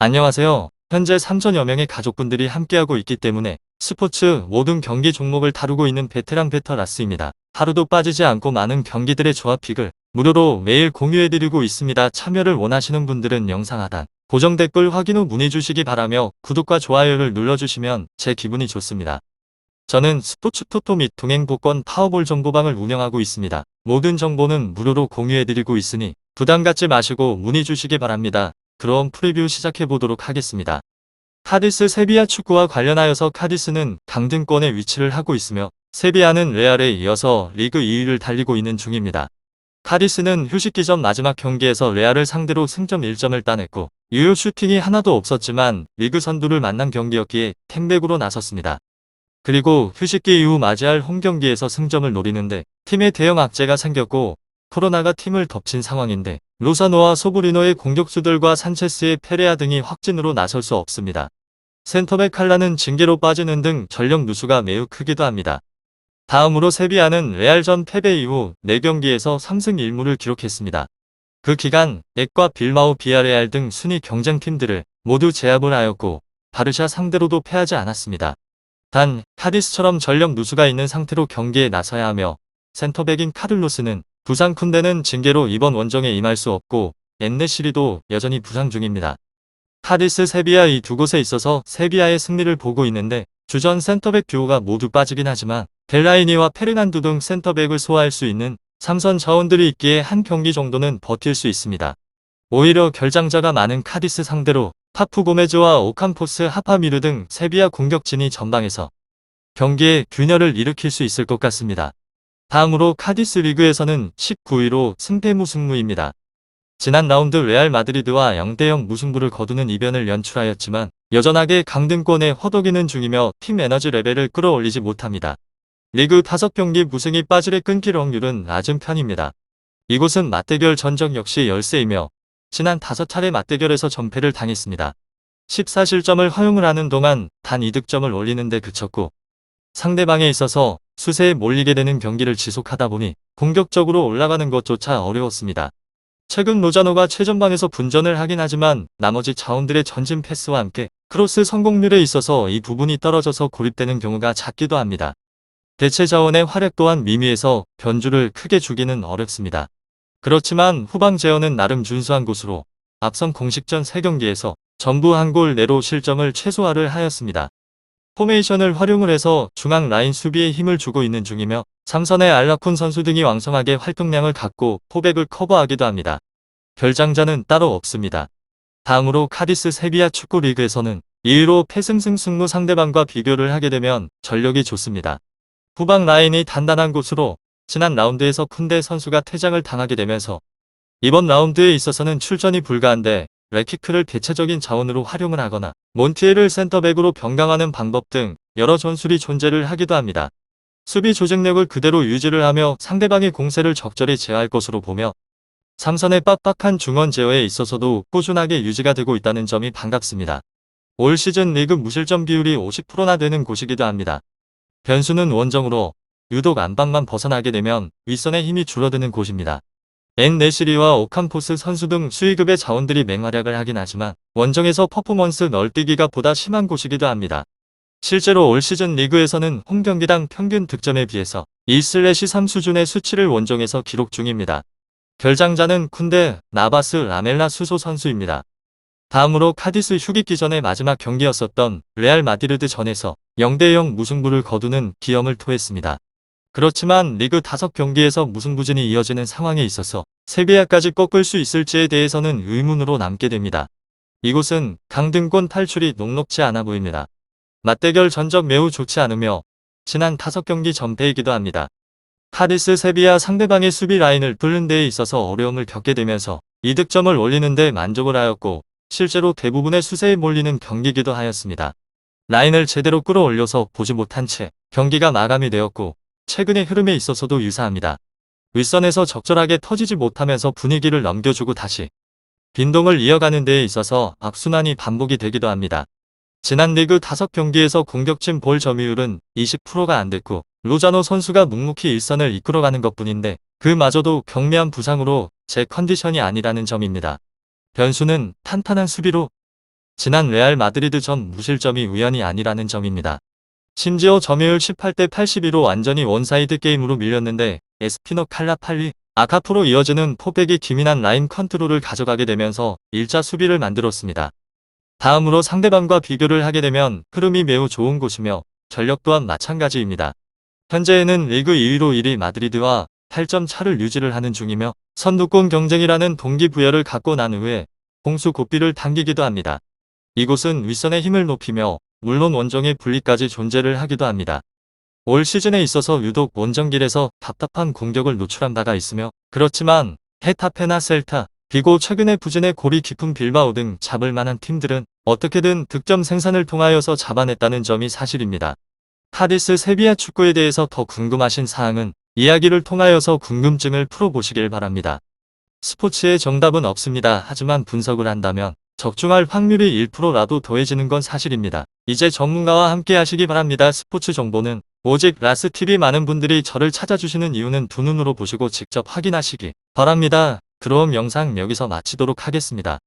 안녕하세요. 현재 3천여 명의 가족분들이 함께하고 있기 때문에 스포츠 모든 경기 종목을 다루고 있는 베테랑 베터라스입니다. 하루도 빠지지 않고 많은 경기들의 조합픽을 무료로 매일 공유해드리고 있습니다. 참여를 원하시는 분들은 영상 하단 고정 댓글 확인 후 문의 주시기 바라며 구독과 좋아요를 눌러주시면 제 기분이 좋습니다. 저는 스포츠 토토 및 동행 복권 파워볼 정보방을 운영하고 있습니다. 모든 정보는 무료로 공유해드리고 있으니 부담 갖지 마시고 문의 주시기 바랍니다. 그럼 프리뷰 시작해보도록 하겠습니다. 카디스 세비야 축구와 관련하여서 카디스는 강등권에 위치를 하고 있으며 세비야는 레알에 이어서 리그 2위를 달리고 있는 중입니다. 카디스는 휴식기 전 마지막 경기에서 레알을 상대로 승점 1점을 따냈고 유효 슈팅이 하나도 없었지만 리그 선두를 만난 경기였기에 템백으로 나섰습니다. 그리고 휴식기 이후 맞이할 홈경기에서 승점을 노리는데 팀에 대형 악재가 생겼고 코로나가 팀을 덮친 상황인데 로사노와 소브리노의 공격수들과 산체스의 페레아 등이 확진으로 나설 수 없습니다. 센터백 칼라는 징계로 빠지는 등 전력 누수가 매우 크기도 합니다. 다음으로 세비야는 레알전 패배 이후 4경기에서 3승 1무를 기록했습니다. 그 기간 액과 빌바오 비아레알 등 순위 경쟁팀들을 모두 제압을 하였고 바르샤 상대로도 패하지 않았습니다. 단 카디스처럼 전력 누수가 있는 상태로 경기에 나서야 하며 센터백인 카를로스는 부상 쿤데는 징계로 이번 원정에 임할 수 없고 엔네시리도 여전히 부상 중입니다. 카디스 세비야 이 두 곳에 있어서 세비야의 승리를 보고 있는데 주전 센터백 듀오가 모두 빠지긴 하지만 델라이니와 페르난두 등 센터백을 소화할 수 있는 3선 자원들이 있기에 한 경기 정도는 버틸 수 있습니다. 오히려 결장자가 많은 카디스 상대로 파푸 고메즈와 오캄포스 하파미르 등 세비야 공격진이 전방에서 경기에 균열을 일으킬 수 있을 것 같습니다. 다음으로 카디스 리그에서는 19위로 승패 무승부입니다. 지난 라운드 레알 마드리드와 0대0 무승부를 거두는 이변을 연출하였지만 여전하게 강등권에 허덕이는 중이며 팀 에너지 레벨을 끌어올리지 못합니다. 리그 5경기 무승이 빠지레 끊길 확률은 낮은 편입니다. 이곳은 맞대결 전적 역시 열세이며 지난 5차례 맞대결에서 전패를 당했습니다. 14실점을 허용을 하는 동안 단 2득점을 올리는 데 그쳤고 상대방에 있어서 수세에 몰리게 되는 경기를 지속하다 보니 공격적으로 올라가는 것조차 어려웠습니다. 최근 로자노가 최전방에서 분전을 하긴 하지만 나머지 자원들의 전진 패스와 함께 크로스 성공률에 있어서 이 부분이 떨어져서 고립되는 경우가 잦기도 합니다. 대체 자원의 활약 또한 미미해서 변주를 크게 주기는 어렵습니다. 그렇지만 후방 제어는 나름 준수한 곳으로 앞선 공식전 3경기에서 전부 한 골 내로 실점을 최소화를 하였습니다. 포메이션을 활용을 해서 중앙 라인 수비에 힘을 주고 있는 중이며 3선의 알라쿤 선수 등이 왕성하게 활동량을 갖고 포백을 커버하기도 합니다. 결장자는 따로 없습니다. 다음으로 카디스 세비야 축구 리그에서는 2위로 패승승 승무 상대방과 비교를 하게 되면 전력이 좋습니다. 후방 라인이 단단한 곳으로 지난 라운드에서 쿤데 선수가 퇴장을 당하게 되면서 이번 라운드에 있어서는 출전이 불가한데 레키크를 대체적인 자원으로 활용을 하거나 몬티에를 센터백으로 변경하는 방법 등 여러 전술이 존재를 하기도 합니다. 수비 조직력을 그대로 유지를 하며 상대방의 공세를 적절히 제어할 것으로 보며 3선의 빡빡한 중원 제어에 있어서도 꾸준하게 유지가 되고 있다는 점이 반갑습니다. 올 시즌 리그 무실점 비율이 50%나 되는 곳이기도 합니다. 변수는 원정으로 유독 안방만 벗어나게 되면 윗선의 힘이 줄어드는 곳입니다. 엔네시리와 오캄포스 선수 등 수위급의 자원들이 맹활약을 하긴 하지만 원정에서 퍼포먼스 널뛰기가 보다 심한 곳이기도 합니다. 실제로 올 시즌 리그에서는 홈경기당 평균 득점에 비해서 2/3 수준의 수치를 원정에서 기록 중입니다. 결장자는 쿤데, 나바스, 라멜라 수소 선수입니다. 다음으로 카디스 휴식기 전의 마지막 경기였었던 레알 마드리드 전에서 0대0 무승부를 거두는 기염을 토했습니다. 그렇지만 리그 5경기에서 무승부진이 이어지는 상황에 있어서 세비야까지 꺾을 수 있을지에 대해서는 의문으로 남게 됩니다. 이곳은 강등권 탈출이 녹록지 않아 보입니다. 맞대결 전적 매우 좋지 않으며 지난 5경기 전패이기도 합니다. 카디스 세비야 상대방의 수비 라인을 뚫는 데에 있어서 어려움을 겪게 되면서 2득점을 올리는 데 만족을 하였고 실제로 대부분의 수세에 몰리는 경기이기도 하였습니다. 라인을 제대로 끌어올려서 보지 못한 채 경기가 마감이 되었고 최근의 흐름에 있어서도 유사합니다. 윗선에서 적절하게 터지지 못하면서 분위기를 넘겨주고 다시 빈동을 이어가는 데에 있어서 악순환이 반복이 되기도 합니다. 지난 리그 5경기에서 공격진 볼 점유율은 20%가 안 됐고 로자노 선수가 묵묵히 일선을 이끌어가는 것뿐인데 그마저도 경미한 부상으로 제 컨디션이 아니라는 점입니다. 변수는 탄탄한 수비로 지난 레알 마드리드전 무실점이 우연이 아니라는 점입니다. 심지어 점유율 18대 82로 완전히 원사이드 게임으로 밀렸는데 에스피너 칼라팔리, 아카프로 이어지는 포백이 기민한 라인 컨트롤을 가져가게 되면서 일자 수비를 만들었습니다. 다음으로 상대방과 비교를 하게 되면 흐름이 매우 좋은 곳이며 전력 또한 마찬가지입니다. 현재에는 리그 2위로 1위 마드리드와 8점 차를 유지를 하는 중이며 선두권 경쟁이라는 동기부여를 갖고 난 후에 공수 고삐를 당기기도 합니다. 이곳은 윗선의 힘을 높이며 물론 원정의 분리까지 존재를 하기도 합니다. 올 시즌에 있어서 유독 원정길에서 답답한 공격을 노출한 바가 있으며 그렇지만 헤타페나 셀타, 비고 최근에 부진의 골이 깊은 빌바오 등 잡을 만한 팀들은 어떻게든 득점 생산을 통하여서 잡아냈다는 점이 사실입니다. 카디스 세비야 축구에 대해서 더 궁금하신 사항은 이야기를 통하여서 궁금증을 풀어보시길 바랍니다. 스포츠의 정답은 없습니다. 하지만 분석을 한다면 적중할 확률이 1%라도 더해지는 건 사실입니다. 이제 전문가와 함께 하시기 바랍니다. 스포츠 정보는 오직 라스TV. 많은 분들이 저를 찾아주시는 이유는 두 눈으로 보시고 직접 확인하시기 바랍니다. 그럼 영상 여기서 마치도록 하겠습니다.